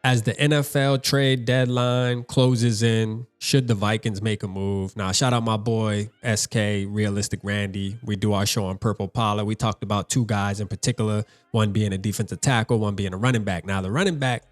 As the NFL trade deadline closes in, should the Vikings make a move? Now, shout out my boy, SK, Realistic Randy. We do our show on Purple Polla. We talked about two guys in particular, one being a defensive tackle, one being a running back. Now, the running back,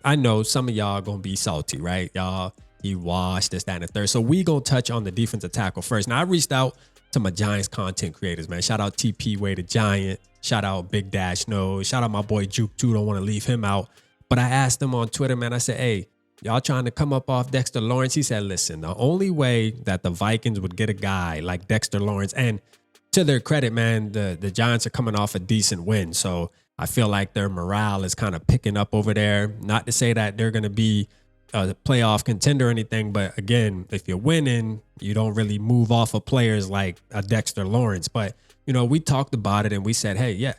I know some of y'all going to be salty, right? Y'all, he washed this, that, and the third. So we going to touch on the defensive tackle first. Now, I reached out to my Giants content creators, man. Shout out TP Way the Giant. Shout out Big Dash Nose. Shout out my boy Juke, too. Don't want to leave him out. But I asked him on Twitter, man, I said, hey, y'all trying to come up off Dexter Lawrence? He said, listen, the only way that the Vikings would get a guy like Dexter Lawrence, and to their credit, man, the Giants are coming off a decent win. So I feel like their morale is kind of picking up over there. Not to say that they're going to be a playoff contender or anything, but again, if you're winning, you don't really move off of players like a Dexter Lawrence. But, you know, we talked about it and we said, hey, yeah,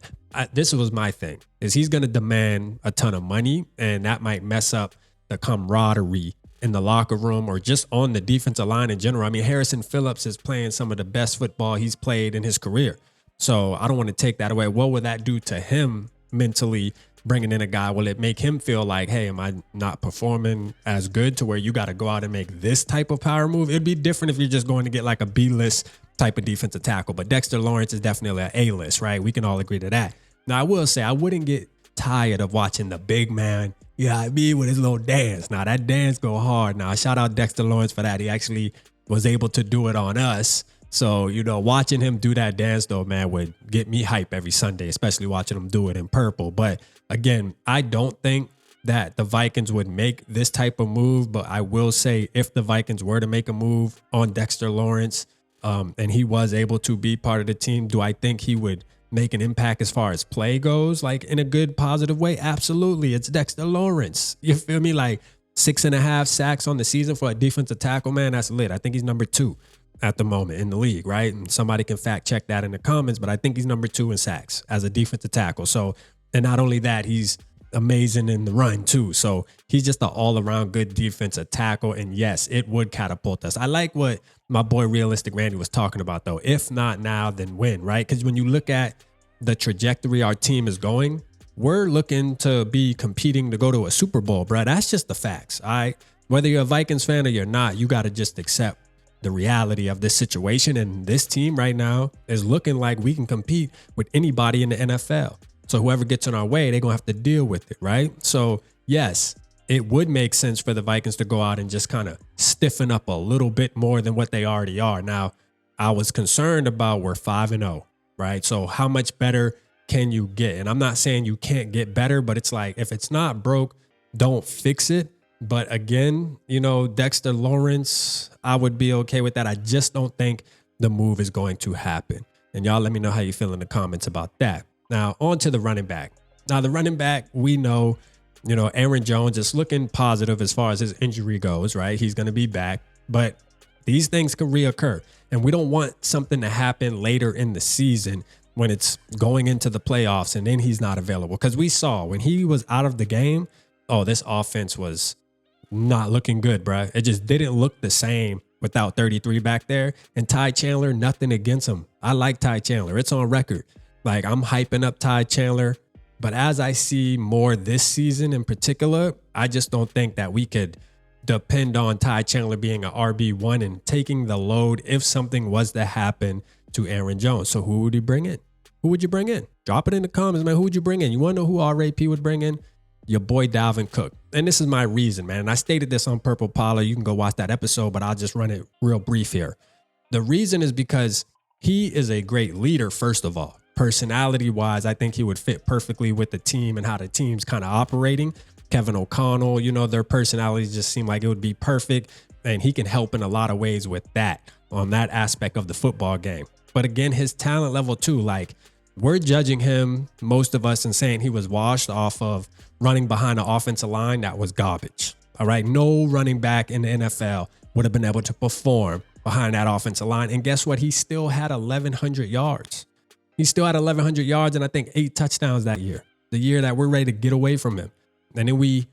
this was my thing, is he's going to demand a ton of money, and that might mess up the camaraderie in the locker room or just on the defensive line in general. I mean, Harrison Phillips is playing some of the best football he's played in his career. So I don't want to take that away. What would that do to him mentally, bringing in a guy? Will it make him feel like, hey, am I not performing as good to where you got to go out and make this type of power move? It'd be different if you're just going to get like a B-list type of defensive tackle. But Dexter Lawrence is definitely an A-list, right? We can all agree to that. Now, I will say I wouldn't get tired of watching the big man, with his little dance. Now, that dance go hard. Now, shout out Dexter Lawrence for that. He actually was able to do it on us. So, you know, watching him do that dance, though, man, would get me hype every Sunday, especially watching him do it in purple. But again, I don't think that the Vikings would make this type of move. But I will say, if the Vikings were to make a move on Dexter Lawrence, and he was able to be part of the team, do I think he would make an impact as far as play goes, like in a good, positive way? Absolutely. It's Dexter Lawrence. You feel me? Like 6.5 sacks on the season for a defensive tackle, man, that's lit. I think he's number 2 at the moment in the league, right? And somebody can fact check that in the comments, but I think he's number 2 in sacks as a defensive tackle. So, and not only that, he's amazing in the run too. So he's just an all-around good defensive tackle. And yes, it would catapult us. I like what my boy Realistic Randy was talking about, though. If not now, then when, right? Because when you look at the trajectory our team is going, we're looking to be competing to go to a Super Bowl, bro. That's just the facts, all right? Whether you're a Vikings fan or you're not, you got to just accept the reality of this situation. And this team right now is looking like we can compete with anybody in the NFL. So whoever gets in our way, they're going to have to deal with it, right? So yes, it would make sense for the Vikings to go out and just kind of stiffen up a little bit more than what they already are. Now, I was concerned about we're 5-0, right? So how much better can you get? And I'm not saying you can't get better, but it's like, if it's not broke, don't fix it. But again, you know, Dexter Lawrence, I would be okay with that. I just don't think the move is going to happen. And y'all let me know how you feel in the comments about that. Now, on to the running back. Now, the running back, we know, you know, Aaron Jones is looking positive as far as his injury goes, right? He's going to be back, but these things can reoccur. And we don't want something to happen later in the season when it's going into the playoffs and then he's not available. Because we saw when he was out of the game, oh, this offense was not looking good, bro. It just didn't look the same without 33 back there. And Ty Chandler, nothing against him. I like Ty Chandler. It's on record. Like, I'm hyping up Ty Chandler. But as I see more this season in particular, I just don't think that we could depend on Ty Chandler being an RB1 and taking the load if something was to happen to Aaron Jones. So who would he bring in? Who would you bring in? Drop it in the comments, man. Who would you bring in? You want to know who RAP would bring in? Your boy Dalvin Cook. And this is my reason, man. And I stated this on Purple Polla. You can go watch that episode, but I'll just run it real brief here. The reason is because he is a great leader, first of all. Personality-wise, I think he would fit perfectly with the team and how the team's kind of operating. Kevin O'Connell, you know, their personalities just seem like it would be perfect. And he can help in a lot of ways with that, on that aspect of the football game. But again, his talent level too, like, we're judging him, most of us, and saying he was washed off of running behind an offensive line that was garbage. All right. No running back in the NFL would have been able to perform behind that offensive line. And guess what? He still had 1,100 yards. He still had 1,100 yards and I think 8 touchdowns that year, the year that we're ready to get away from him. And then we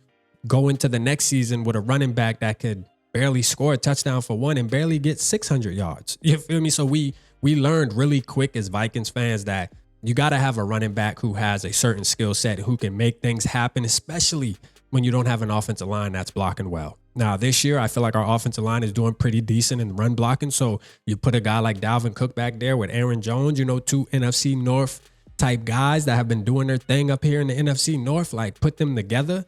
go into the next season with a running back that could barely score a touchdown for one and barely get 600 yards. You feel me? So we learned really quick as Vikings fans that you got to have a running back who has a certain skill set, who can make things happen, especially when you don't have an offensive line that's blocking well. Now, this year, I feel like our offensive line is doing pretty decent in run blocking. So you put a guy like Dalvin Cook back there with Aaron Jones, you know, 2 NFC North type guys that have been doing their thing up here in the NFC North, like put them together,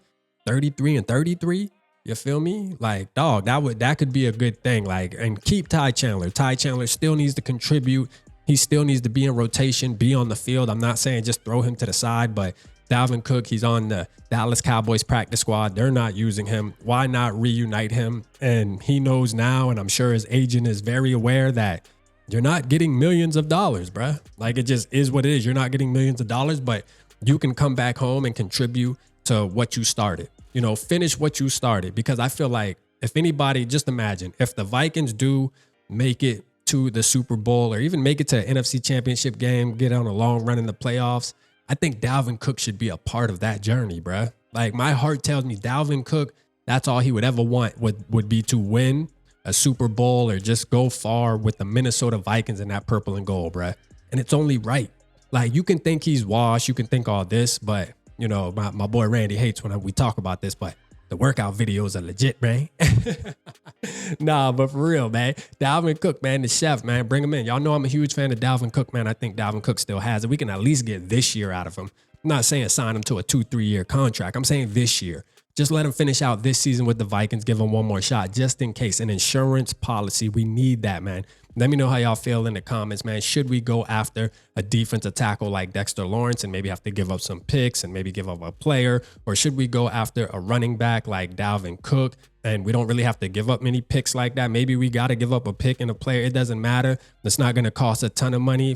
33 and 33. You feel me? Like, dog, that could be a good thing. Like, and keep Ty Chandler. Ty Chandler still needs to contribute. He still needs to be in rotation, be on the field. I'm not saying just throw him to the side, but Dalvin Cook, he's on the Dallas Cowboys practice squad. They're not using him. Why not reunite him? And he knows now, and I'm sure his agent is very aware that you're not getting millions of dollars, bruh. Like, it just is what it is. You're not getting millions of dollars, but you can come back home and contribute to what you started. You know, finish what you started. Because I feel like if anybody, just imagine, if the Vikings do make it to the Super Bowl or even make it to an NFC Championship game, get on a long run in the playoffs, I think Dalvin Cook should be a part of that journey, bruh. Like, my heart tells me Dalvin Cook, that's all he would ever want would be to win a Super Bowl or just go far with the Minnesota Vikings in that purple and gold, bruh. And it's only right. Like, you can think he's washed, you can think all this, but, you know, my boy Randy hates when we talk about this, but the workout videos are legit, man. Nah, but for real, man. Dalvin Cook, man, the chef, man. Bring him in. Y'all know I'm a huge fan of Dalvin Cook, man. I think Dalvin Cook still has it. We can at least get this year out of him. I'm not saying sign him to a 2-3 year contract. I'm saying this year. Just let him finish out this season with the Vikings. Give him one more shot just in case. An insurance policy. We need that, man. Let me know how y'all feel in the comments, man. Should we go after a defensive tackle like Dexter Lawrence and maybe have to give up some picks and maybe give up a player? Or should we go after a running back like Dalvin Cook and we don't really have to give up many picks like that? Maybe we got to give up a pick and a player. It doesn't matter. It's not going to cost a ton of money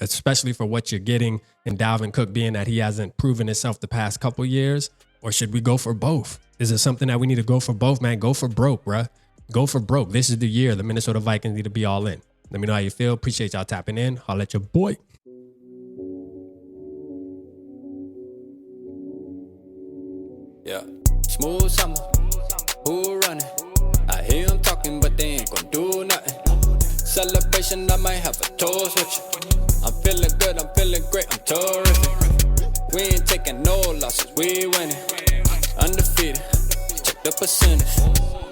especially for what you're getting in Dalvin Cook, being that he hasn't proven himself the past couple years. Or should we go for both? Is it something that we need to go for both, man? Go for broke, bruh. Go for broke. This is the year the Minnesota Vikings need to be all in. Let me know how you feel. Appreciate y'all tapping in. Holla at your boy. Yeah. Smooth summer. Who running? I hear them talking, but they ain't gonna do nothing. Celebration, I might have a toast with you. I'm feeling good, I'm feeling great, I'm terrific. We ain't taking no losses, we winning. Undefeated. Check the percentage.